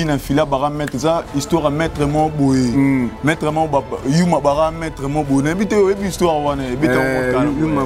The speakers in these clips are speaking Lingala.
bien filé bara mettre ça histoire à mettre mon boy mettre mon yuma bara mettre mon boy n'habite histoire wana beta yuma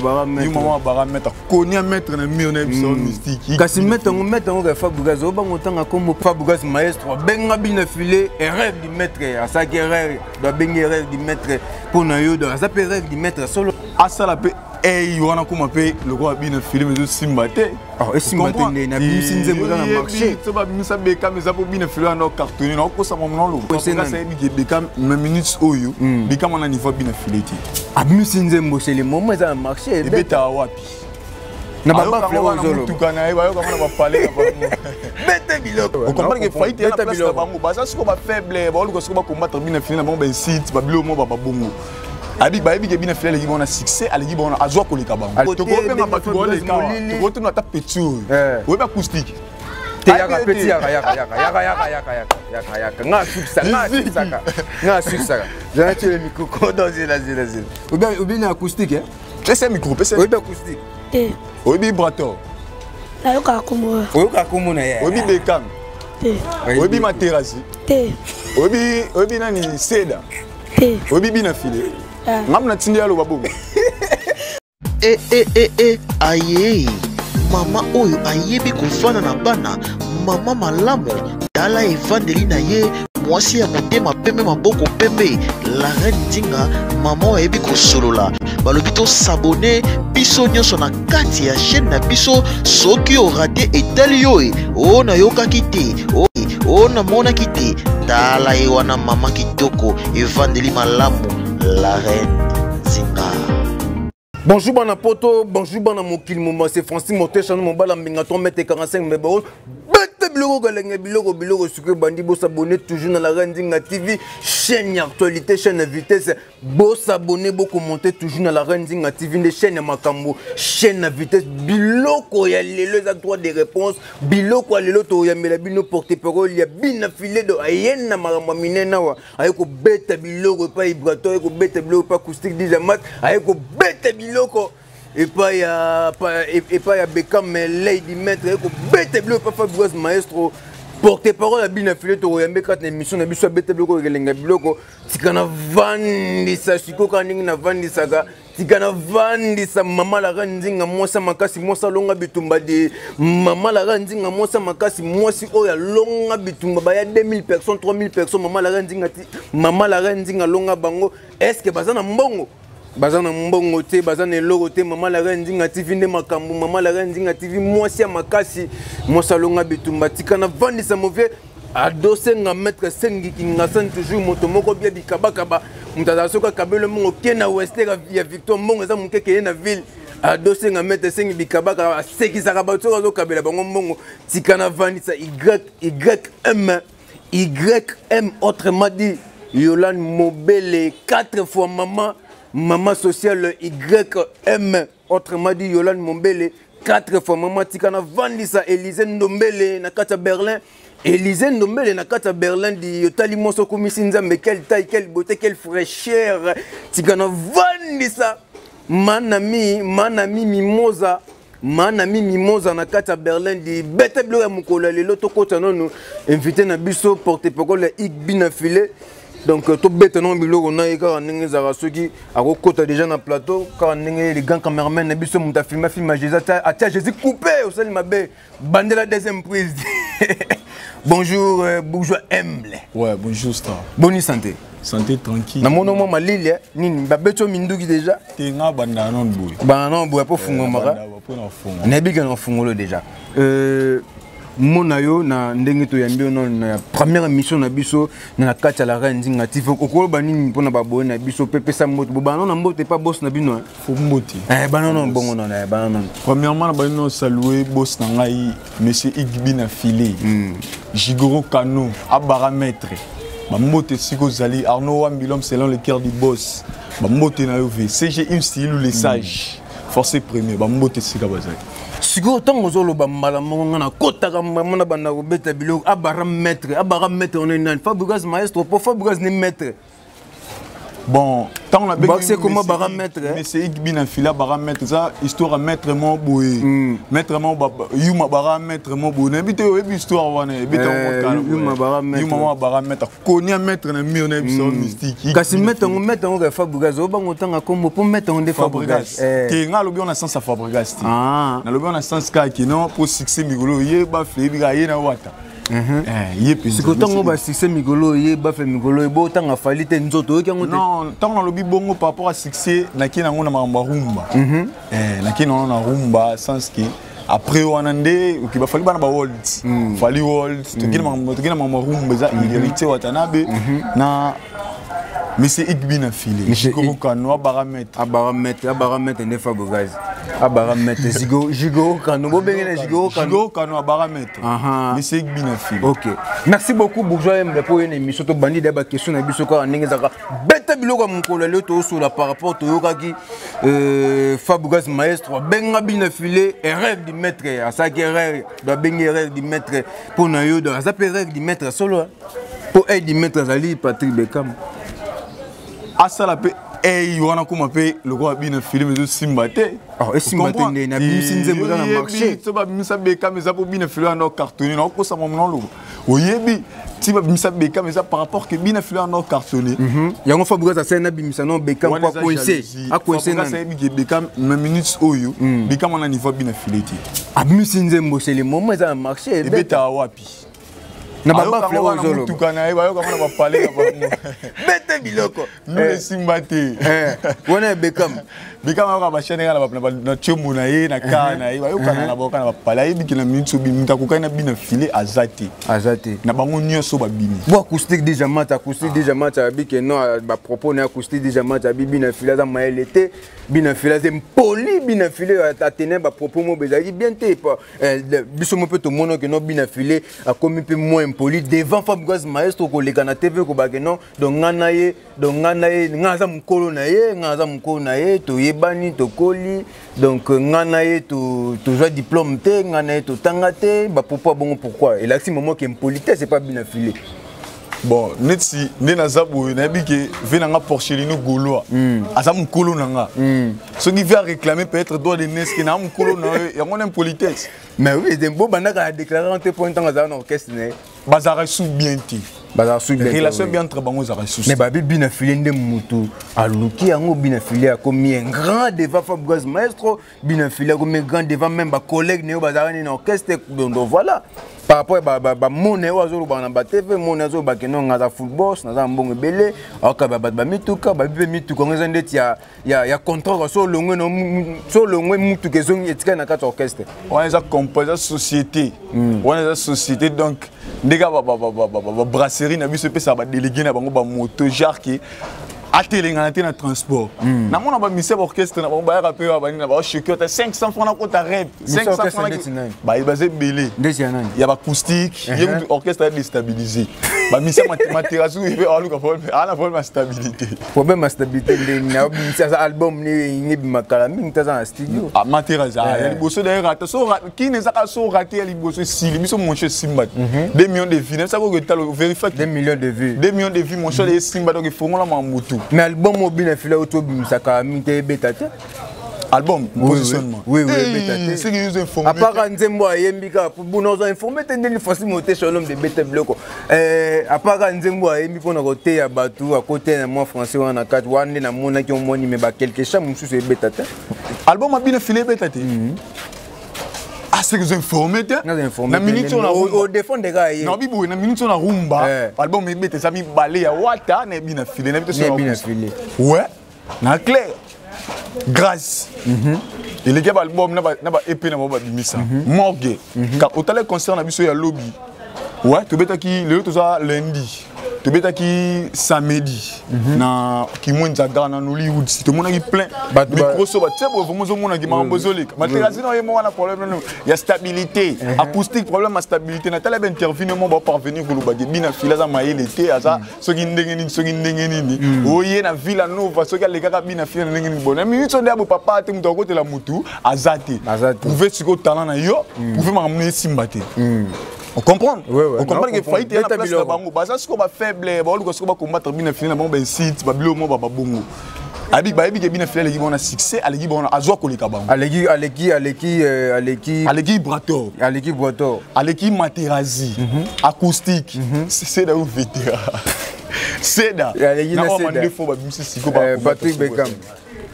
bara mettre konia mettre na mur na biso mystique kasi mettre on Fabregas obango tanga comme Fabregas maestro benga bien filé erreur du maître à ça qui erreur doit benga erreur du maître pour na yo ça peut erreur du maître solo à ça la paix et on a comment payer le roi bien filé mais aussi Simbaté et Simbaté na bisinze mo na marché ça va misa beka mais ça pour bien filé na cartonné na ko ça mo non lo ça c'est beka même minutes oyo beka mon niveau bien filé ti a bisinze mo c'est le moment ça marché et beta wapi na baba fleur zolo tukana e bayo kama na parler bete biloko on comprend que faillite na place na bango basa siko ba faible ba ko siko ba combattre bien filé na bango ben site ba bilo mo ba bongo abi ba bi ke bien filé les bon succès allez bon azwa ko lika bango to ko pe ma ba ko le ka to ko to na ta petit oui ba acoustique te yaka petit yaka nga suksaka j'ai tiré le micro dans zela ou bien acoustique hein c'est micro c'est acoustique obi brato Oyoka kumu na ya obi bekam obi materasi obi nani seda obi bina file ngam na tindi alo babongo aye mama oyo ayebi kofana na bana mama malamu tala evandeli na ye mwasi ya motema pembe maboko pembe la reine Ndinga mama oyo ayebi kosolola balobi to s'abonner biso nyonso na kati ya chaîne na biso soki orate etali yo o na yokaki te o na monaki te tala ye wana mama kitoko evandeli malamu la reine Ndinga. Bonjour bana poto, bonjour bana mokili moma, c'est Francis Moté mon bala mbinga ton mètre 45 mais bon. Bête biloko galenge biloko sucre bandi bo s'abonner toujours dans la Reine Ndinga TV, chaîne actualité, chaîne vitesse, bo s'abonner, bo commenter toujours dans la Reine Ndinga TV, des chaînes makambo, chaîne vitesse, biloko ya lelo za droit de réponse, biloko lelo to ya mela bino porte parole, il y a bien filé de ayena maramba minena wa, ayeko bête biloko pas vibrato, ayeko bête biloko pas acoustique déjà mat, ayeko bête biloko et pas ya Beckham mais Lady Maître et ko bête biloko pas Fabregas maestro porte parole à bien filé to yambe kat na émission na biso bête biloko kelenga biloko tikana vandisa siko kaningi na vandisaka tikana vandisa mama la Reine Ndinga mwasa makasi mwasa longa bitumba de mama la Reine Ndinga mwasa makasi mwasi oya longa bitumba ba ya 2000 personnes 3000 personnes mama la Reine Ndinga longa bango est-ce que bazana mbongo bazana mbongo te bazana eloko te mama la Reine Ndinga TV nde makambo mama la Reine Ndinga TV mwasi ya makasi mwasa longa bitumba tikana vandisa mauvais adosé nga maître sengi kinga san toujours moto moko bia bikabakaba mutaza soka kabelo mongo kena westera ya Victor mbongo za mukeke na ville adosé nga maître sengi bikabaka sekisaka bato zo kabela bango mbongo tikana vandisa YM autrement dit Yolande Mobele 4 fois maman sociale YM autrement dit Yolande Mobele 4 fois maman tikana vandisa Élysée Ndombele na kata Berlin Élysée Ndombele na kata Berlin di yotali moso komisi nzambe quelle taille quelle beauté quelle fraîcheur tikana vandisa manami mimosa na kata Berlin di bete bleu ya mukolo lelo to kota nono invité na biso porte parole Igbina filé donc to bete non biloko na eka ndenge za soki akokota déjà na plateau quand ndenge les grands cameraman na biso muta filma Jésus atia Jésus coupé au sel mabe bandela deuxième prise. Bonjour bourgeois humble. Ouais, bonjour star. Bonne santé. Santé tranquille. Na mono mo malili nini babeto minduki déjà. Tenga banda non boy. Banda boy po fungo maka. Na biga na fungolo déjà. Mona yo na ndenge to yambi na première émission na biso na kati la Reine Ndinga TV okolo banini mpona babone na biso pepesa mbote bana na mbote pas boss na bino fo mbote banana bongo na banana premièrement na banino saluer boss na ngai monsieur Igbina filé Jigoro Kano abaramètre mbote siko zali Arnaud Wambilom selon le cœur du boss mbote na yo v CG im style ou les sages forcé premier mbote sika bazali Sigo tango zolo ba mbala monga na kota ka mona bana ko beta biloko abara maître on est nan Fabregas maestro pour Fabregas ni maître. Bon, tant la boxe comment baramètre mais c'est bina fila baramètre ça histoire mettre mon boy mettre mon yuma baramètre mon boy n'habite histoire wana habite yuma baramètre konia mettre na mio na biso mystique kasi mettre on Fabregas o bango tanga comme pour mettre on des Fabregas que nga lobi on a sens à Fabregas na lobi on a sens ka ki non pour succès migolo ye ba flebi ga ye na wata si kotango ba succès migolo ye ba fe migolo bo tanga fali te nzoto yoki ngo te non tango lobi bongo par rapport à succès na ki na ngona mamba rumba na ki na rumba sans que après wanande ki ba fali bana ba world fali world to kina mamba rumba za ilirite watanabe na Monsieur Igbina filé. Monsieur Kano baramètre. Baramètre ne Fabregas. Baramètre Jigo Kano. Jigo Kano baramètre. Monsieur Igbina filé. OK. Merci beaucoup Bourgeois pour une émission to bandi débat question na biso ko ndenge zaka. Beta biloko mukolo le to sur la par rapport to yokaki Fabregas maestro benga bina filé erreur du maître à ça qui erreur doit benga erreur du maître pour na yo do ça peut erreur du maître solo pour aider du maître Zali Patrick Beckham. Asa la paix et wana kuma pe le roi bina film de Simbate et Simbate na bisinze mo na marché to ba bimisa beka mais ça pour bina film na cartonné na ko sa mo non lo oyebi ti ba bimisa beka mais ça par rapport que bina film na cartonné yango Fabregas a na bimisa non beka kwa coincé a coincé na beka na minutes oyo beka na niveau bina fileti a bisinze mo c'est le moment ça marché et beta wapi na baba fleur zolo tukana e bayo kama na parler na bango bete biloko nous Simbate wana Beckham ka ba chaîne na chombo na ye na ka na ye bayo kana na boka na parler e bikina minute bi mutakuka na bina filer azati na bango nyonso ba bini bo acoustique déjà mata bike non ba propos na acoustique déjà mata bina filer za maelete bina filer c'est poli bina filer à tenir ba propos mo bezaki bien te biso mo peut to mono que non bina filer a comme peu moins poli devant Fabregas maestro ko leka na TV ko bageno donc ngana ye ngaza mukolo na ye to yebani to koli donc ngana ye to joie diplôme te ngana ye to tangate ba pourquoi et là si moment que impolitesse c'est pas bien affilé. Bon, netsi nena zabu na bike vena nga Porchelino Gaulois asa mukolo nanga ce qui vient réclamer peut-être droit de neski na mukolo na ya ngona impolitesse mais oui c'est bon bana ka déclarer en te point dans un orchestre né bazara sous bien ti bazara sous bien relation bien entre bango zara sous mais babi bina filé ndem mutu aluki yango bina filé a comme un grand devant Fabregas maestro bina filé comme un grand devant même ba collègue né bazara ni orchestre donc voilà par rapport à mon oiseau ba na ba TV mon oiseau ba ke non ngaza football na mbongo belé aka ba mituka ba bibe mituka ngeza ndeti ya contrat so longwe no so longwe mutu ke zongi etika na kata orchestre on est composé société on est société donc ndeka ba brasserie na biso pesa ba délégué na bango ba moto genre qui atelenga na transport na mona ba mise orchestre na ba rapper ba ni na ba shaker 500 francs na kota rap 500 francs ba ibase belé ya ba acoustique ya orchestre déstabilisé ba mise matériaux il va aluka problème stabilité na mise album ni makala mingi taza na studio matériaux ya liboso d'ailleurs rata so qui ne zaka so raté ya liboso sili biso mon cher Simba 2 millions de vues ça ko talo vérifier 2 millions de vues mon cher Simba donc il faut ngona mamutu mais album mobile fila auto bimisaka mite betate album positionnement oui betate c'est que nous informer à part nzembo ayembika pour nous informer tendeli facile monter sur l'homme de bete bloko à part nzembo ayembi pona côté ya batu à côté na moi français wana kat wana na mona ki omoni me ba quelque chose musu c'est betate album mobile fila betate c'est que vous informez na minute on a au défend des gars non bibo na minute on a rumba album me bete ça mi balé ya wata na bina filé na bina filé ouais na clair grâce et les gars album na ba EP na ba bimisa morgue ka otale concert na biso ya lobby ouais to beta ki le to ça lundi to beta ki samedi na ki mwenza gana na Hollywood si to mona ki plein micro so ba tsebo vraiment zo mona ki ma bozolika matériel sinon yemo wana problème ya stabilité acoustique problème à stabilité na tala ben intervenir mo ba parvenir ko lobaki bina fila za maele te aza so ki ndenge nini oye na Villa Nova so ki le kaka bina fila ndenge nini bona minute so ndia bo papa te muto ko te la mutu azate pouvez siko talent na yo pouvez m'amener Simbate. On comprend. On comprend que faillite na place na bango. Baza siko ba faible, ba luka siko ba combattre bina fini na bango ben site, ba bilo mo ba bongo. Abi ba ebi ke bina file l'équipe on a succès à l'équipe on a azwa koleka bango. À l'équipe Brator. À l'équipe Brator. À l'équipe Materazi. Acoustique. C'est là où vétéran. C'est là. Patrick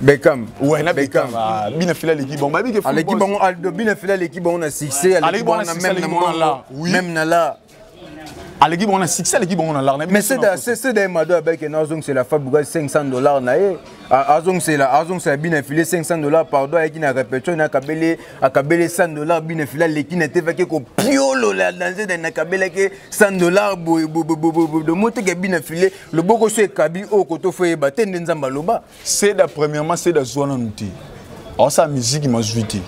Beckham. Ouais, na Beckham. Bina file l'équipe on ba ebi ke à l'équipe on Aldo bina file l'équipe on a succès à l'équipe on a même là. À l'équipe on a succès, l'équipe on a l'arnaque. Mais c'est des Mado avec un Azong c'est la Fabrique $500 naé. Azong c'est la bien filé $500 pardon avec une répétition na kabele $100 bien filé l'équipe n'était fait que piolo la danser dans kabele que $100 de monter que bien filé le boko c'est kabi au koto foye baten nzamba loba. C'est la premièrement c'est la zone nouti. Alors ça musique m'a jouité.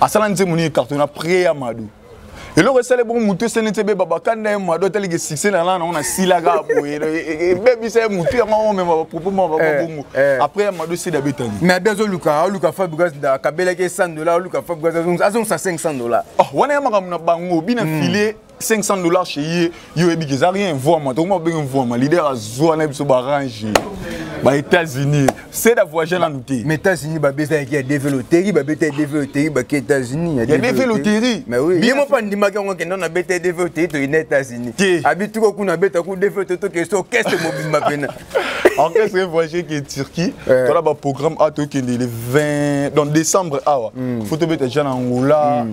À ça là nous mon carton après Amadou. Et là, c'est le bon mouton, c'est le tébé babakan, moi, d'autres les succès là, on a six lagas, et baby c'est mouton, on même propos moi, après Amadou c'est d'habitude. Mais bien Luca Fabrice da Kabela que $100, Luca Fabrice azong ça $500. Oh, on est marre bango, bien filé $500 chez yo ebi que ça rien voir moi, tout le monde bien voir moi, leader à zone sur barrage. Bah États-Unis, c'est la voyage là nous. Mais États-Unis bah beza qui a développé, bah beta développé bah que États-Unis il y a développé. Mais oui, bien moi pas ndima qu'on a beta développé to les États-Unis. Habite ko kuna beta ko développé to que so qu'est-ce mobile ma peine. En qu'est-ce que voyage qui est Turquie, tu as un programme à toi qui est le 20 dans décembre photo beta déjà en Angola.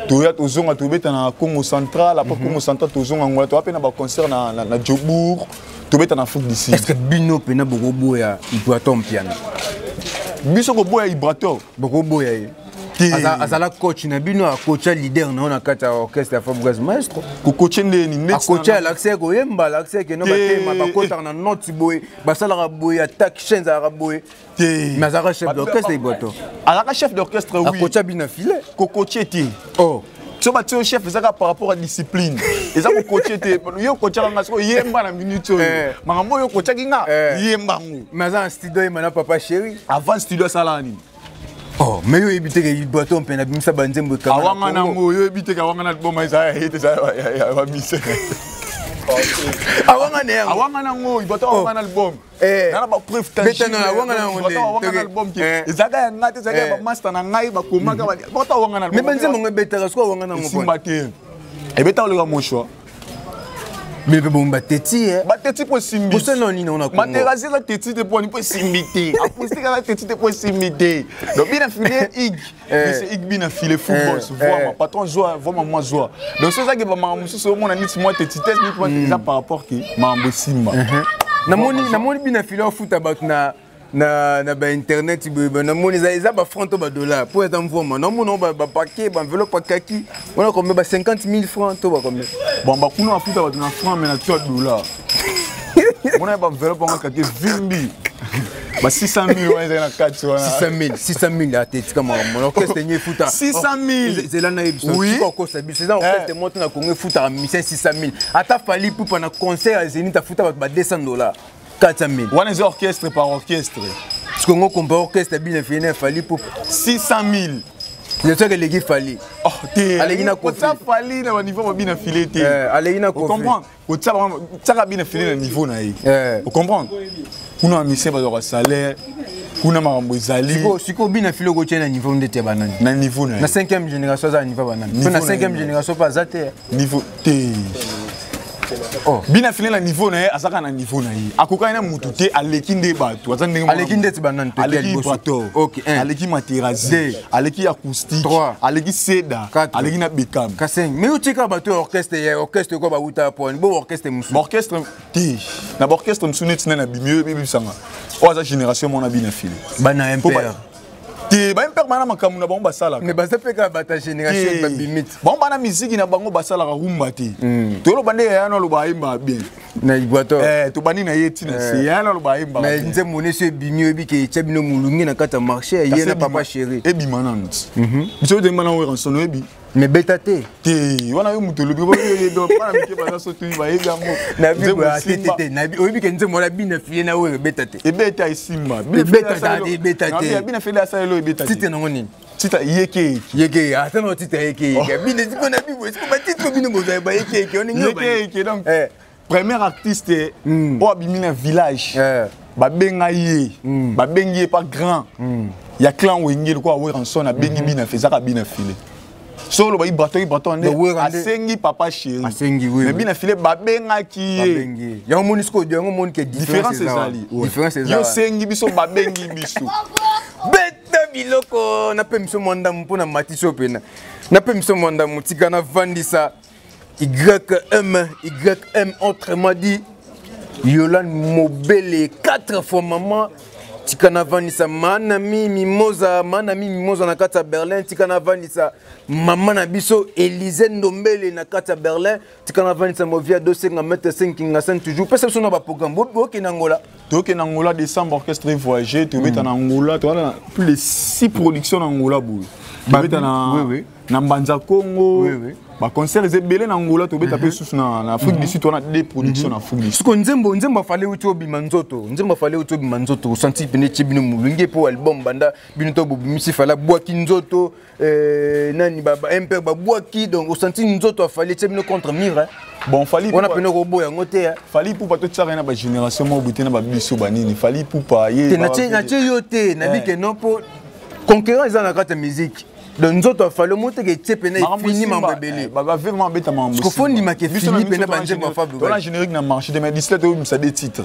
Tu as toujours à trouver dans Congo central, après Congo central toujours en Angola, tu as peine un concert na Djobourg. Tu es en Afrique d'ici. Est-ce que Bino Pena Bogoboya, il doit tomber piano? Bino Bogoboya, il brato. Bogoboya. Azala coach, Bino a coaché leader, non, a quatre orchestre à Fabrice Maestro. Coaché Nini. A coaché l'accès, l'accès que nous avons coaché dans notre boy, Basala boy, attaque chaîne à boy. Mais Azara chef d'orchestre, il brato. Azara chef d'orchestre, oui. A coaché Bina Filé. Coaché. Oh. Tu vas te chef par rapport à la discipline. Et ça, vous coachez, vous coachez la nation, il y a une minute. Maman, vous coachez, il y a une mais dans le studio, il y a papa chéri. Avant le studio, ça l'a dit. Oh, mais vous évitez que vous boitez un peu, vous avez un peu de caméra. Avant, vous évitez que vous ayez un peu de caméra. Avant, il doit avoir un album. Il a pas preuve tangible. Il doit avoir un album. Il y a un master, il y a un album. Mais Benzema est bête, est-ce qu'on a un album? Et bien, tu as mon choix. Mais bon, Bateti, Bateti pour s'imiter. Vous savez, on a quoi? Materazi la tête de pour s'imiter. Acoustique la tête de pour s'imiter. Donc, bien affilé, Ig. Mais c'est Ig bien affilé, football. Vraiment, patron joie, vraiment moi joie. Donc, c'est ça que ma monsieur, c'est au moins, moi, tête, mais par rapport à ma Simba. Namoni bien affilé au foot à na internet na moni za ba francs ba dollars pour être envoyé na moni ba paquet ba enveloppe pakaki on a combien ba 50 000 francs to ba combien bon ba kuno afuta ba na francs mais na $3 on a ba enveloppe on a kaki vimbi ba 600 000 on a na 4 600 000 à tête comme mon orchestre ni futa 600 000 c'est là na oui ko ça c'est ça orchestre monte na Congo futa à 600 000 ata fali pour na concert à Zénith ta futa ba $200 400 000. On a des orchestres par orchestre. Parce qu'on compare orchestre bien fait, il fallait pour 600 000. C'est ça que l'équipe fallait. Oh, t'es. Allez, il a quoi? Ça fallait au niveau bien filé. Allez, il a quoi? Vous comprenez? Ça a bien filé le niveau naïf. Vous comprenez? On a un mission de salaire. On a un zali. Si vous bien filé au niveau de tes bananes. Na niveau naïf. La 5e génération, ça niveau banane. La 5e génération, pas ça. Niveau T. Oh, bien filé le niveau naïf, azaka na niveau naïf. Akoka ina mututé aleki ndeba tu. Aleki ndeti banane to aleki bato. OK. Aleki Materazi. Aleki acoustique. Aleki Seda. Aleki na Beckham. Kaseng. Mais utika bato orchestre ko ba uta po. Bo orchestre musu. Orchestre T. Na orchestre musu netina na bimio bibisanga. O za génération mon abina filé. Bana impère. Ti ba impère bana makamuna bango basala. Mais ba sepeka bata génération ba bimit. Bon bana musique na bango basala ka rumba ti. To lo bande ya no lo ba imba bien. Na igwato. To bani na yeti na se ya no lo ba imba. Mais nze mone se bimio bi ke chabino mulungi na kata marché ye na papa chéri. E bi manant. Biso de mana wo ransono e bi. Mais bêtaté. Ti wana yo muto lo bi bo ye do para mi ke ba so tu ba ye gamo. Na bi bo atete na bi o bi ke nze mo la bi na fie na we bêtaté. E beta isimba. Bêtaté. Na bi na fie la sa lo bêtaté. Tite na ngoni. Tita yeke. Yeke attends tite yeke. Bi ne ko na bi bo est-ce que ba tite ko bi no bo za ba yeke on ngi ba. Yeke donc premier artiste au Abimina village. babenga ye babengi pas grand ya clan wengé quoi ouais ranson na bengi bina fezaka bina filé solo ba ibrato ne asengi papa chéri asengi oui mais bina filé babenga ki ya moni sko de moni que différence ezali yo sengi biso babengi biso beta biloko na pe miso monda mpona matiso pena na pe miso monda mutika na vandisa YM autrement dit Yolande Mobele 4 fois maman tikana vanisa manami mimoza na kata Berlin tikana vanisa maman na biso Élise Ndombele na kata Berlin tikana vanisa movia 250 kinga sen toujours pesa sona ba programme boke na Angola toke na Angola décembre orchestre voyager to beta na Angola to na plus de 6 productions na Angola boy beta na na Mbanza Congo ba concert ezebele na Angola to beta pe sous na Afrique du Sud on a des productions na Afrique du Sud ko nzembo fallait utobi manzoto senti pene chibino mulunge po album banda bino to bumisi fala bwaki nzoto nani baba MP ba bwaki donc senti nzoto fallait chibino contre mire bon fallait on a pene robot ya ngote fallait pour pas to tsara na ba génération mo buté na ba biso banini fallait pour pas ye na yote na bike non po conquérant ils en la musique donc nous autres fallu monter que tu peux fini mambebele baba vraiment beta mambo parce que faut ni maquer fini pena banje ma fable dans la générique na marché de 17 euros ça des titres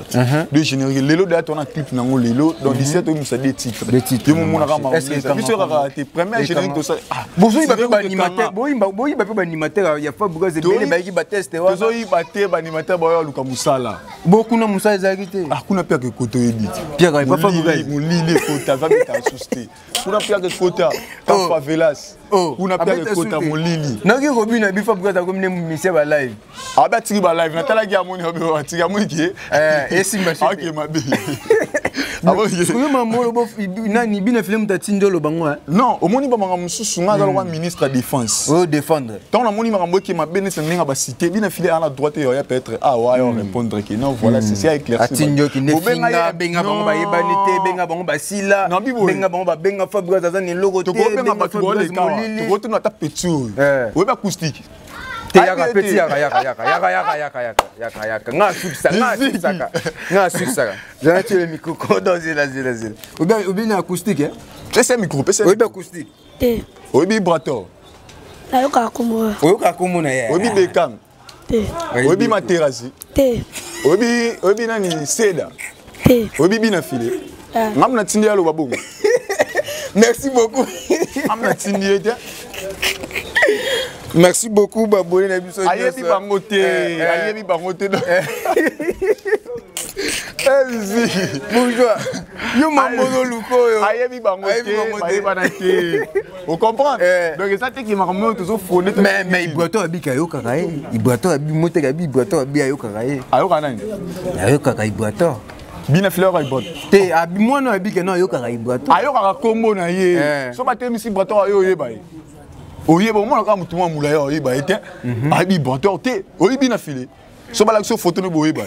de générique lelo de ton clip na ngo lelo dans 17 euros ça des titres yo mo na rama est-ce que tu seras tes première générique to ça bonjour il va pas animateur il va pas animateur il y a pas beaucoup de bele ba ki ba tester wa tozo yi bater ba animateur ba yo luka musala beaucoup na musala ezakité ah kuna pia que koto yebi pia ka pas beaucoup mo lile kota va beta susté kuna pia que kota ta favela kuna pia ke kota molili naki robina bifa bukata komine mise ba live aba tiki ba live natala ki amoni obe wa tiki amoni ki esimba shi okay mabe abo ye ko ma molo bo nani bina film ta tindolo bango non omoni ba manga mususu nga za le ministre de défense défendre tant na moni manga mboki mabe ne senga ba cité bina filé à la droite ya peut-être wa yo répondre que non voilà c'est éclairci atinjo ki ne finga benga bango ba yebanité benga bango ba sila benga bango ba benga Fabrice za ni logo te benga ba Fabrice tu retournes à ta petit oui pas acoustique te yaka petit yaka nga suksaka j'ai acheté le micro dans zela ou bien acoustique hein c'est micro oui bien acoustique te oui vibrato ayoka komona ya oui bekam te oui materazi te oui nani seda te oui bina filé ngamna tindi alo babongo merci beaucoup ngamna tindi ete merci beaucoup babone na biso ayebi bangote bonjour yo mamono lukoyo ayebi bangote vous comprenez donc ça te qui m'a remonté toujours fondé mais ibrato abika yo kaka ibrato abi moteka bi ibrato abi yo kaka ayoka nani ayoka ibrato bina fleur ibot te abi mwana abika no ayoka ibrato ayoka kombo na ye so batemisi ibrato ayo yeba ye oyeba omona ka mutu mwa mula yo oyeba ete abi ibrato te oyibi na filé so bala so photo no boyeba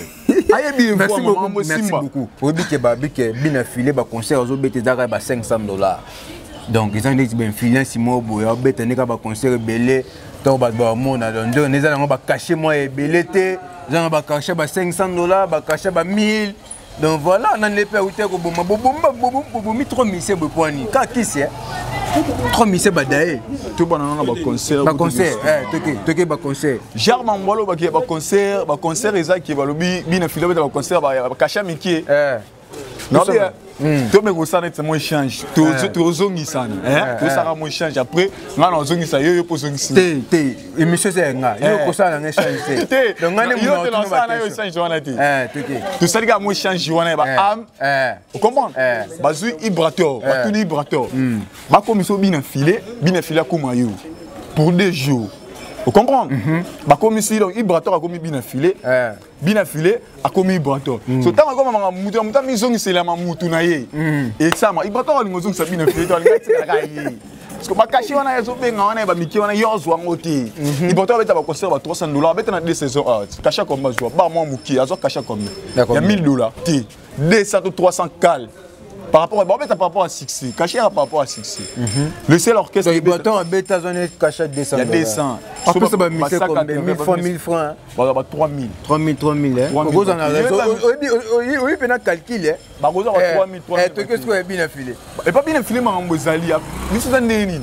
ayebi merci beaucoup obike babike bina filé ba concert zo bete zaka ba $500 donc ils ont dit ben filé simo boya bete ne ka ba concert belé to ba mona donc ne za ba cacher moi belé te za ba cacher ba $500 ba cacher ba 1000 donc voilà on ne peut pas ko bomba bobomi 3 mise boponi ka kisi 3 mise badaye to banana ba concert toke ba concert germain mbolo ba concert ezaki ba lobi bina filé ba concert ba cacher miki non bien to me gosana te mo échange to zongi sana to sara mo échange après nga na zongi sa yo po zongi si te émission c'est nga yo ko sala nga échange te donc nga ne mo yo te lancana yo échange wana te to sali ga mo échange wana ba am vous comprenez bazu ibrator ba tout ibrator ba komiso bina filé comme yo pour 2 jours. Vous comprenez? Bah comme ici donc ibrator a commis bien filé a commis ibrator. So tant comme ma mutu mizongi c'est la mutu na ye. Et ça ma ibrator ali mozongi ça bien filé to ali ngati ka ye. Parce que ba kashi wana yezo benga wana ba miki wana yozo ngoti. Ibrator beta ba concert ba $300 beta na 2 saisons art. Kasha comme ba joie ba moi muki azo kasha comme. Il y a $1000 ti 200 ou 300 cal. Par rapport à succès. Cachet par rapport à succès. Le seul orchestre. Il doit avoir un bêta zone cachet 200. Il y a 200. Après ça va miser comme 1000 francs, 1000 francs. Bah 3000. 3000 hein. Vous en avez raison. Oui, peut calculer. Bah vous avez 3000. Et qu'est-ce que bien affilé? Et pas bien affilé ma mbozali. Nous sommes nini.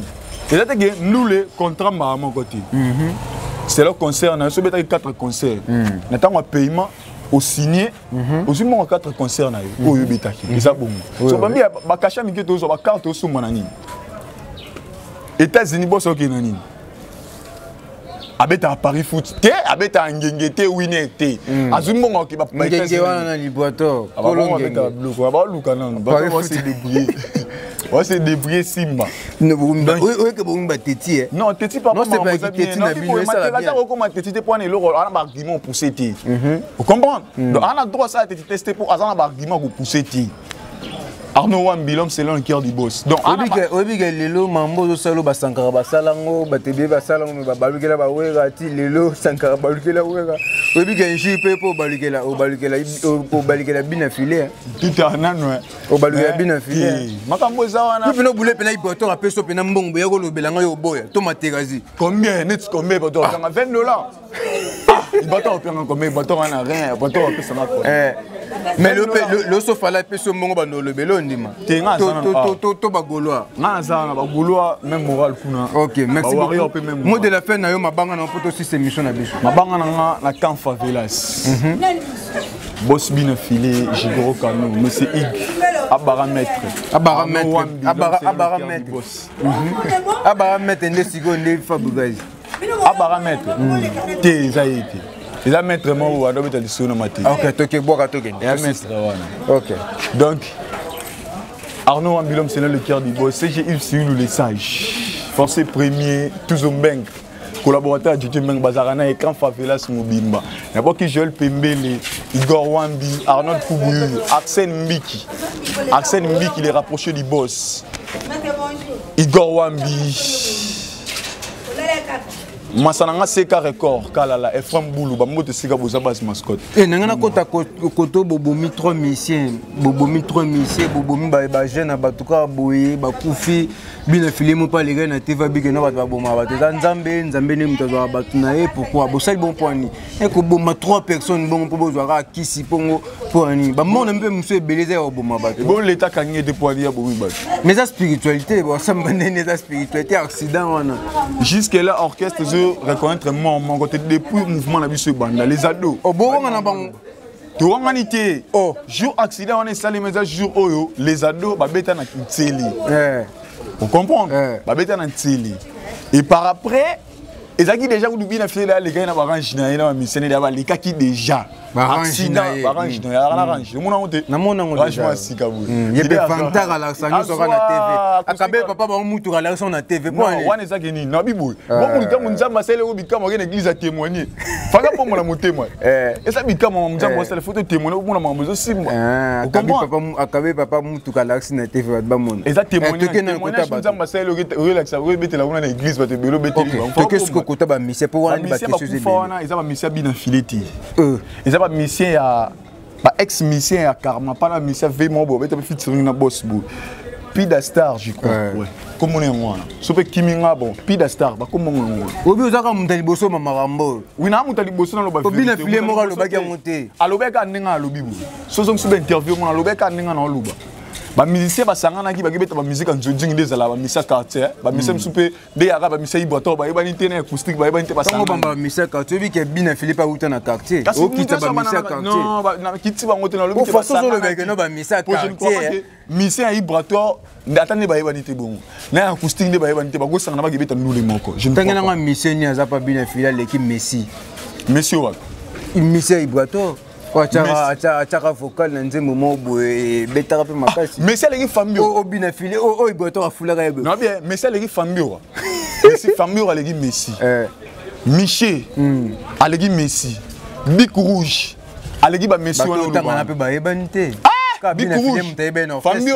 Et là nous les contrats à mon côté. C'est le concert, on a 4 concerts. Maintenant, un paiement au signé, aussi mon 4 concerts. Au Yubitaki. Et ça, bon. So, bambi, ba cacha mi keto so ba carte au manani. États-Unis, boss ok nani. Abeta à Paris foot, te abeta à Ngengete winner te. Azumi mon ok ba. Ngengete wana liboato. Kolon abeta bleu quoi. Ba luka nan. Ba va se débrouiller. On va se débrouiller Simba. Oui, que bon Teti. Non, Teti pas. Non, c'est pas Teti na bino ça la bien. Comment Teti te prendre le rôle, on a argument pour Teti. Vous comprenez? Donc on a droit ça Teti tester pour azan argument pour pousser Teti. Arnaud Wambilom c'est le cœur du boss. Donc obi ke lelo mambo zo salo ba sankara ba salango ba tebe ba salango ba balukela ba wera ti lelo sankara balukela wera. Obi ke njipe po balukela o balukela bina filé. Tout en nan o balukela bina filé. Makambo za wana. Tu peux boule pena ipoto a peso pena mbongo ya ko lobelanga yo boya. To materazi. Combien net combien bato $20. Ah, il bato pena combien bato wana rien, bato a pesa na ko. Mais le sofa là peso mbongo ba no lobelo ndima. To ba goloa. Na za na ba goloa même moral kuna. OK, merci beaucoup. Moi de la fin na yo mabanga na poto 6 émissions na biso. Mabanga na camp favelas. Boss bina filé Jigoro Kano, monsieur Ig. Abaramètre boss. Abaramètre ndé sigo ndé fabugazi. Abaramètre. Té zaïti. Il a maître moi ou adobe tali sono mati. OK, toke boka toke. Et un maître wana. OK. Donc Arnaud Wambilom c'est le cœur du boss. J'ai eu sur le sage. Forcé premier tous au bang. Collaborateur de Djemeng Bazarana et Camp Favelas Mobimba. D'abord qui Joël Pembele, Igor Wambi, Arnold Koubou, Arsène Mbiki. Arsène Mbiki il est rapproché du boss. Igor Wambi. Masananga Seka Record, Kalala, Efram Boulou, Bamote Sika Bozabas mascotte. Et Nangana Kota Koto Bobomi 3 missions, Bobomi ba jeune Batuka Boye, Bakoufi, Bina Filemo pas les gars na TV Big no ba boma ba Nzambe ne mutazo batunae pourquoi bosali bon point et ko boma 3 personnes bon pour bozwara kisi pongo point ba mon un peu monsieur beleza au boma ba bon l'état kangé de poids ya boui ba mais la spiritualité bon ça m'amener la spiritualité accident wana jusque là orchestre je reconnaître mon côté depuis mouvement na biso banda les ados au bon na bango to wanganité oh jour accident on est salé mais jour oyo les ados ba beta na tseli vous comprenez? Babeta na tseli. Et par après, ezaki déjà vous bien fait là les gars na barange na missionné là les kaki déjà. Accident, barange na barange. Mona monte. Na mona ngo. Franchement sikabu. Yebe fantar à la sanyo sera na TV. Akabe papa ba mutu à la na TV. Non, wana ezaki ni na bibo. Bon mulika munzamba sele obika mo église à témoigner. Fanga po mona motema. Et ça bika mo munzamba sele photo témoigner mona mambo simba. Akabe papa mutu à la na TV ba mona. Et ça témoigner. Munzamba sele relax we bete la na église ba te belo bete. Qu'est-ce que kota ba mission pour wana ba question de. Ils ont mission bien fileti. Ils ont mission ya ba ex mission ya Karma pas la mission vraiment bo bete featuring na boss bo. Pida Star je crois. Ouais. Comme on est moi. Sope Kiminga bon Pida Star ba comme on. Obi ozaka mutali boso mamarambo. Oui na mutali boso na lo ba. Obi na filer mo ka lo ba ki monter. Alobeka ndinga lobi bo. Sozo sube interview mo na lobeka ndinga na loba. Ba musicien ba sangana ki ba gebeta ba musique en jodjing des ala ba misa quartier ba musicien soupe de yaka ba musicien iboto ba yebani tene acoustique ba yebani te ba sangana tango ba musicien quartier bi ke bina Philippe Auta na quartier o kita ba musicien quartier non ba na kiti ba ngote na lobi ke ba façon zo le no ba musicien quartier musicien iboto ndata ba yebani te bongo na acoustique de ba yebani te ba go sangana ba gebeta nule moko je ne tangana nga musicien ni aza pa bina filiale l'équipe Messi monsieur wa musicien iboto Achaka vocal na nzembo mo boye betaka pe makasi mais c'est les famille o bina filé o iboto afula ka non bien mais c'est les famille mais c'est famille les Messi Miché alegi Messi Bic Rouge alegi ba Messi wana tanga na pe ba yebanite ka bina filé mutayebe na famille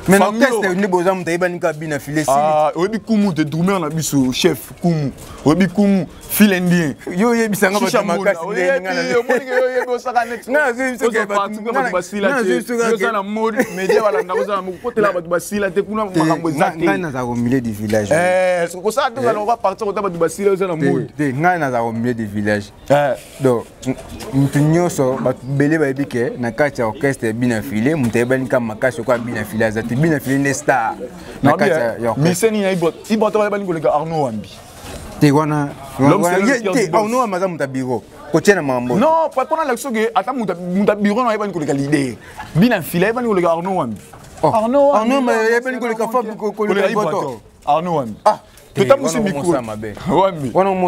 mais non test ni bozam mutayeba ni ka bina filé ah obi kumu de drumer na biso chef kumu obi kumu fil indien. Yo yebisanga ba makasi ngana. Yo moni yo yebo saka next. Na zebisanga ba basila te. Yo sana mode media wala ndako mu kotela ba basila te kuna makambo ezate. Ngana za au milieu du village. Ko ça to on va partir au ba basila yo sana mode. Ngana za au milieu du village. Donc mtunyoso ba bele ba ebike na kati ya orchestre bina filé mutebani kama makasi ko bina filé azati bina filé ne star. Na kati ya miseni na ibot ba bani ko le Arnaud Wambi. Wana Arnaud amaza muta bureau. Kotiena mambo. Non, pas pendant l'action que ata muta bureau na bani ko le l'idée. Bina filé bani ko le Arnaud Wambi. Arnaud ma bani ko le kafa ko le boto. Arnaud Wambi. Tout à fait micro. Wambi.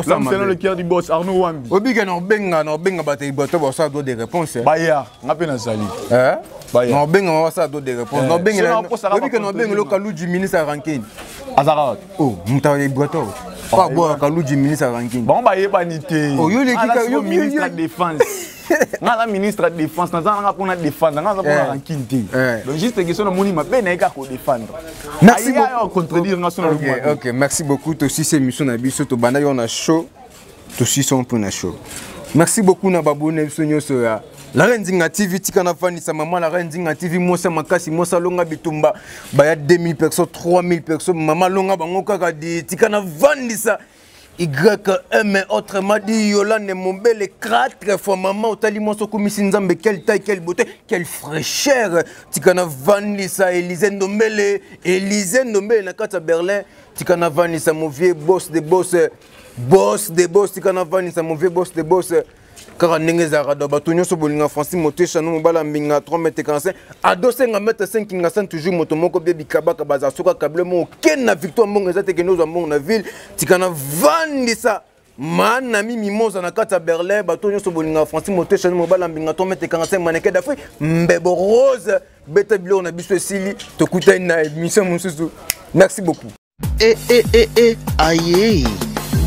C'est le cœur du boss Arnaud Wambi. Obiga no benga batay boto bo ça doit des réponses. Baya, ngape na sali. No benga ça doit des réponses. No benga. Obiga no benga lo kalu du ministre Rankin. Azarat. Oh, mutaye boto. Pas boire kalu du ministre Rankin. Bon ba yebanité. Oh yo le kika yo ministre de défense. Nga ministre de défense na nga pona défendre nga pona Rankin te. Donc juste question na moni ma pe na ka ko défendre. Merci beaucoup. Contredire nga sona le. OK, merci beaucoup. Aussi cette émission na biso to banda yo na show. Aussi son peu na show. Merci beaucoup na babone sonyo soya. La Rendinga TV tika na fani sa maman la Rendinga TV mosa makasi mosa longa bitumba baya 2000 personnes 3000 personnes maman longa bango kaka di tika na vandisa YM autrement dit Yolande Mombele 4 fois maman otali moso komisi nzambe quelle taille quelle beauté quelle fraîcheur tika na vandisa Élise Ndombele na kata Berlin tika na vandisa mon vieux boss de boss tika na vandisa mon vieux boss de boss car ndenge za rado bato nyonso bolinga Francis Motesha no mobala mbinga 3m45 adossé nga mettre 5 kinga toujours moto moko bebi kabaka baza soka kablement ken na victoire mbongo za tekeno za mbongo na ville tikana vandisa mana mimi moza na kata Berlin bato nyonso bolinga Francis Motesha no mobala mbinga 3m45 maneke d'Afrique mbebo rose beta bilo na biso sili tokuta na émission mususu merci beaucoup aye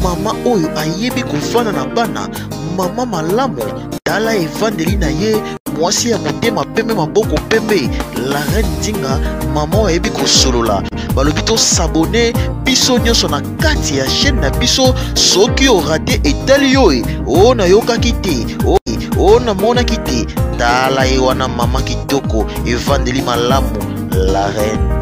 mama oyo ayebi kofana na bana mama malamu tala evandeli na ye mwasi ya motema pembe maboko pembe la reine Nzinga mama oyo ayebi kosolola balobi tosabone biso nyonso na kati ya chaîne na biso soki orate etali yo o nayokaki te o namonaki te tala ye wana mama kitoko evandeli malamu la reine